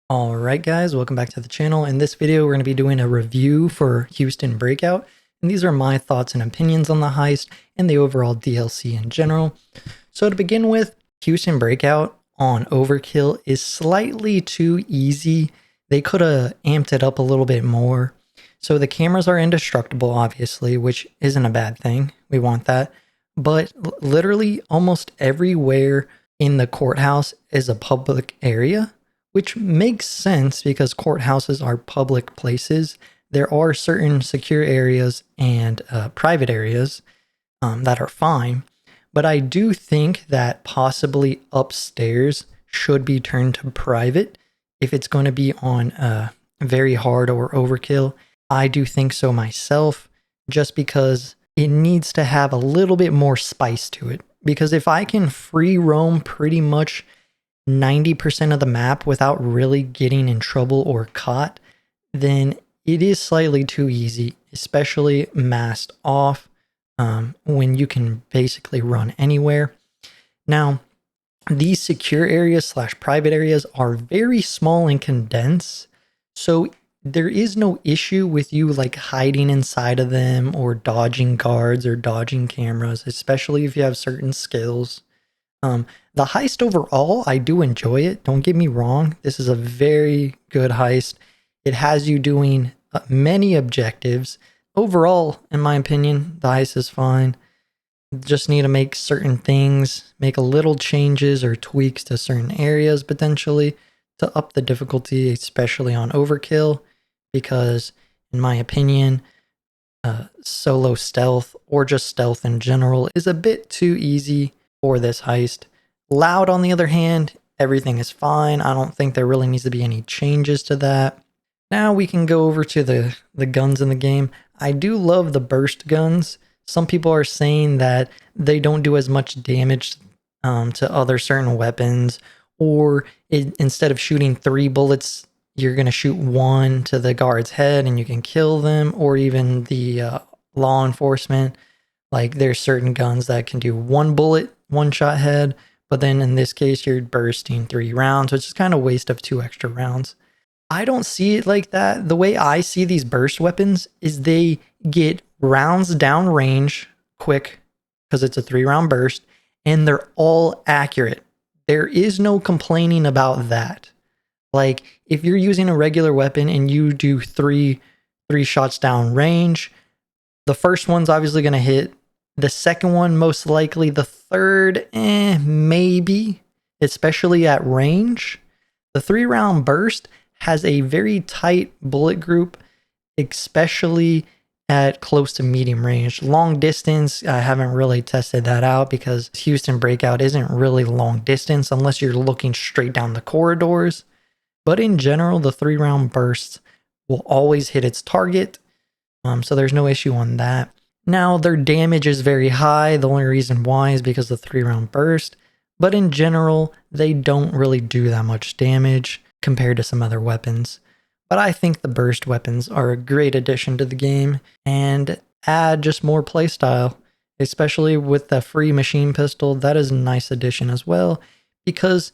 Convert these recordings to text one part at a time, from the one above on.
Alright guys, welcome back to the channel. In this video, we're going to be doing a review for Houston Breakout. And these are my thoughts and opinions on the heist and the overall DLC in general. So to begin with, Houston Breakout on Overkill is slightly too easy. They could have amped it up a little bit more. So the cameras are indestructible, obviously, which isn't a bad thing. We want that. But literally almost everywhere in the courthouse is a public area, which makes sense because courthouses are public places. There are certain secure areas and private areas that are fine, but I do think that possibly upstairs should be turned to private if it's going to be on very hard or overkill. I do think so myself, just because it needs to have a little bit more spice to it. Because if I can free roam pretty much 90% of the map without really getting in trouble or caught, then it is slightly too easy, especially masked off, when you can basically run anywhere. Now, these secure areas slash private areas are very small and condensed, so there is no issue with you like hiding inside of them or dodging guards or dodging cameras, especially if you have certain skills. The heist overall, I do enjoy it. Don't get me wrong. This is a very good heist. It has you doing many objectives. Overall, in my opinion, the heist is fine. Just need to make certain things, make a little changes or tweaks to certain areas potentially to up the difficulty, especially on overkill, because in my opinion, solo stealth or just stealth in general is a bit too easy for this heist. Loud, on the other hand, everything is fine. I don't think there really needs to be any changes to that. Now we can go over to the guns in the game. I do love the burst guns. Some people are saying that they don't do as much damage to other certain weapons, or instead of shooting 3 bullets, you're going to shoot 1 to the guard's head and you can kill them, or even the law enforcement. Like there's certain guns that can do 1 bullet, 1 shot head, but then in this case you're bursting 3 rounds, which is kind of a waste of 2 extra rounds. I don't see it like that. The way I see these burst weapons is they get rounds down range quick because it's a 3-round burst, and they're all accurate. There is no complaining about that. Like if you're using a regular weapon and you do three shots down range, the first one's obviously going to hit. The second one, most likely. The third, maybe, especially at range. The 3-round burst has a very tight bullet group, especially at close to medium range. Long distance, I haven't really tested that out because Houston Breakout isn't really long distance unless you're looking straight down the corridors. But in general, the 3-round bursts will always hit its target, so there's no issue on that. Now, their damage is very high. The only reason why is because of the 3-round burst. But in general, they don't really do that much damage compared to some other weapons. But I think the burst weapons are a great addition to the game and add just more playstyle, especially with the free machine pistol. That is a nice addition as well, because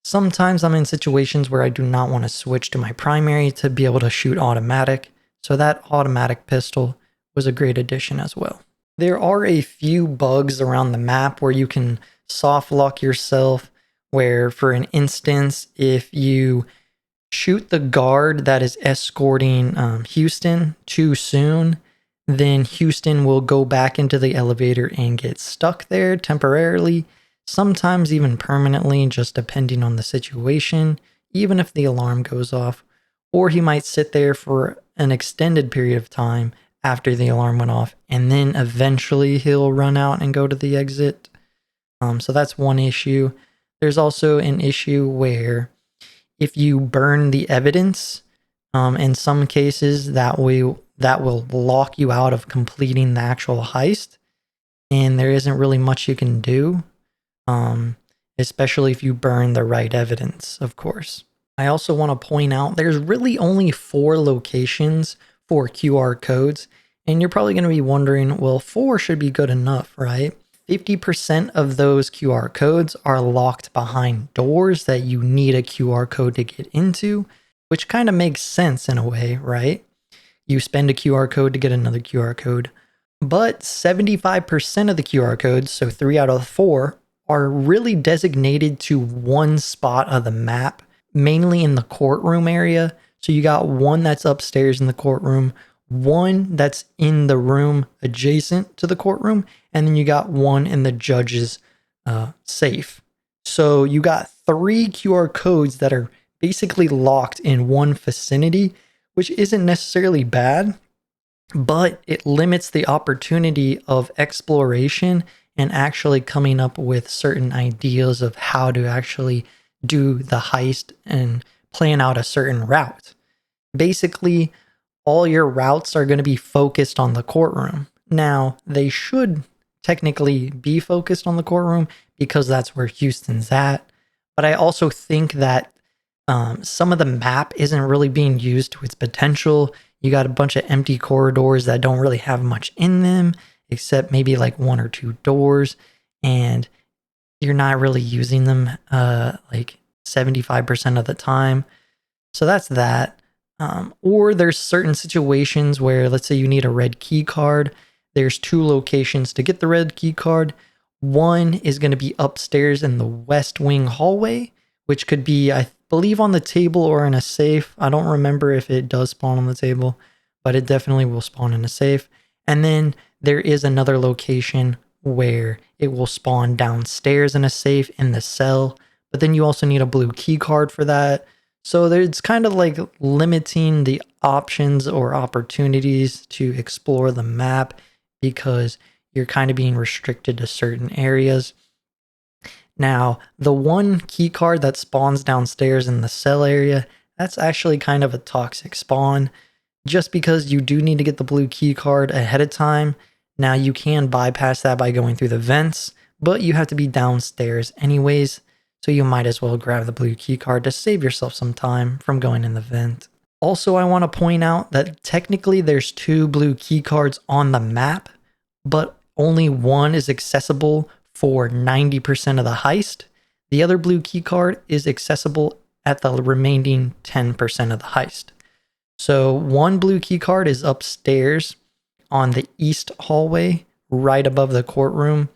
sometimes I'm in situations where I do not want to switch to my primary to be able to shoot automatic. So that automatic pistol was a great addition as well. There are a few bugs around the map where you can soft lock yourself, where for an instance, if you shoot the guard that is escorting Houston too soon, then Houston will go back into the elevator and get stuck there temporarily, sometimes even permanently, just depending on the situation, even if the alarm goes off. Or he might sit there for an extended period of time after the alarm went off, and then eventually he'll run out and go to the exit. So that's one issue. There's also an issue where if you burn the evidence, in some cases that will lock you out of completing the actual heist, and there isn't really much you can do, especially if you burn the right evidence, of course. I also want to point out there's really only 4 locations for QR codes, and you're probably going to be wondering, well, 4 should be good enough, right? 50% of those QR codes are locked behind doors that you need a QR code to get into, which kind of makes sense in a way, right? You spend a QR code to get another QR code. But 75% of the QR codes, so 3 out of 4, are really designated to one spot of the map, mainly in the courtroom area. So you got one that's upstairs in the courtroom, one that's in the room adjacent to the courtroom, and then you got one in the judge's safe. So you got 3 QR codes that are basically locked in one vicinity, which isn't necessarily bad, but it limits the opportunity of exploration and actually coming up with certain ideas of how to actually do the heist and plan out a certain route. Basically, all your routes are going to be focused on the courtroom. Now, they should technically be focused on the courtroom because that's where Houston's at. But I also think that some of the map isn't really being used to its potential. You got a bunch of empty corridors that don't really have much in them, except maybe like 1 or 2 doors, and you're not really using them like 75% of the time. So that's that. Or there's certain situations where, let's say you need a red key card. There's 2 locations to get the red key card. One is going to be upstairs in the west wing hallway, which could be, I believe, on the table or in a safe. I don't remember if it does spawn on the table, but it definitely will spawn in a safe. And then there is another location where it will spawn downstairs in a safe in the cell, but then you also need a blue key card for that. So it's kind of like limiting the options or opportunities to explore the map because you're kind of being restricted to certain areas. Now, the one key card that spawns downstairs in the cell area, that's actually kind of a toxic spawn, just because you do need to get the blue key card ahead of time. Now, you can bypass that by going through the vents, but you have to be downstairs anyways, so you might as well grab the blue key card to save yourself some time from going in the vent. Also, I want to point out that technically there's 2 blue key cards on the map, but only one is accessible for 90% of the heist. The other blue key card is accessible at the remaining 10% of the heist. So one blue key card is upstairs on the east hallway, right above the courtroom.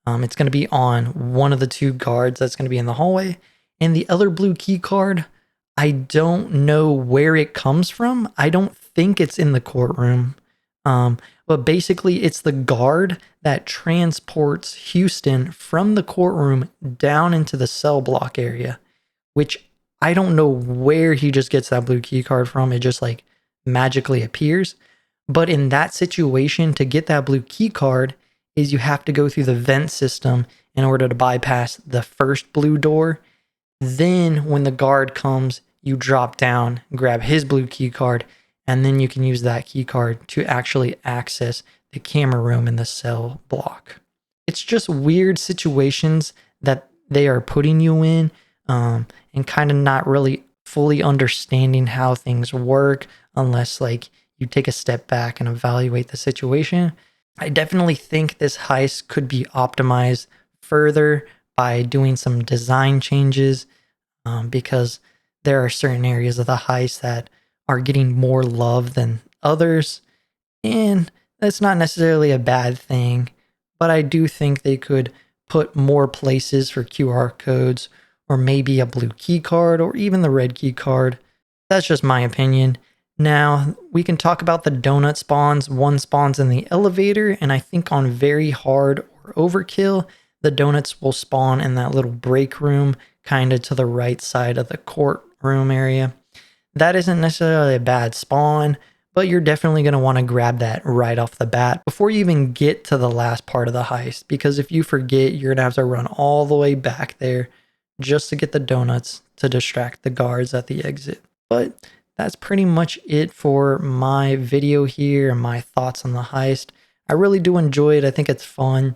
It's going to be on one of the 2 guards that's going to be in the hallway. And the other blue key card, I don't know where it comes from. I don't think it's in the courtroom. But basically, it's the guard that transports Houston from the courtroom down into the cell block area, which I don't know where he just gets that blue key card from. It just like magically appears. But in that situation, to get that blue key card is you have to go through the vent system in order to bypass the first blue door. Then when the guard comes, you drop down, grab his blue key card, and then you can use that key card to actually access the camera room in the cell block. It's just weird situations that they are putting you in, and kind of not really fully understanding how things work unless like you take a step back and evaluate the situation. I definitely think this heist could be optimized further by doing some design changes, because there are certain areas of the heist that are getting more love than others, and that's not necessarily a bad thing, but I do think they could put more places for QR codes, or maybe a blue key card, or even the red key card. That's just my opinion. Now, we can talk about the donut spawns. One spawns in the elevator, and I think on very hard or overkill, the donuts will spawn in that little break room, kind of to the right side of the courtroom area. That isn't necessarily a bad spawn, but you're definitely going to want to grab that right off the bat before you even get to the last part of the heist, because if you forget, you're going to have to run all the way back there just to get the donuts to distract the guards at the exit. But that's pretty much it for my video here and my thoughts on the heist. I really do enjoy it. I think it's fun.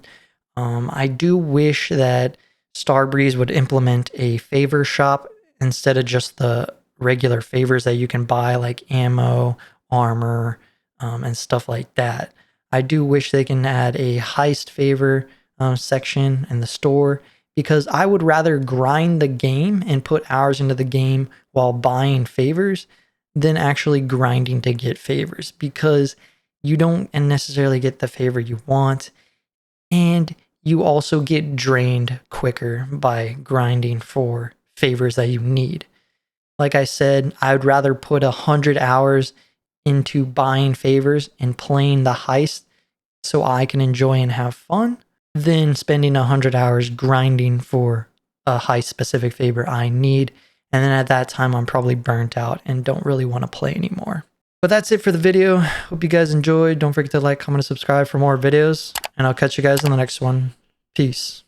I do wish that Starbreeze would implement a favor shop instead of just the regular favors that you can buy, like ammo, armor, and stuff like that. I do wish they can add a heist favor section in the store, because I would rather grind the game and put hours into the game while buying favors than actually grinding to get favors, because you don't necessarily get the favor you want, and you also get drained quicker by grinding for favors that you need. Like I said, I would rather put 100 hours into buying favors and playing the heist so I can enjoy and have fun than spending 100 hours grinding for a heist specific favor I need. And then at that time, I'm probably burnt out and don't really want to play anymore. But that's it for the video. Hope you guys enjoyed. Don't forget to like, comment, and subscribe for more videos. And I'll catch you guys in the next one. Peace.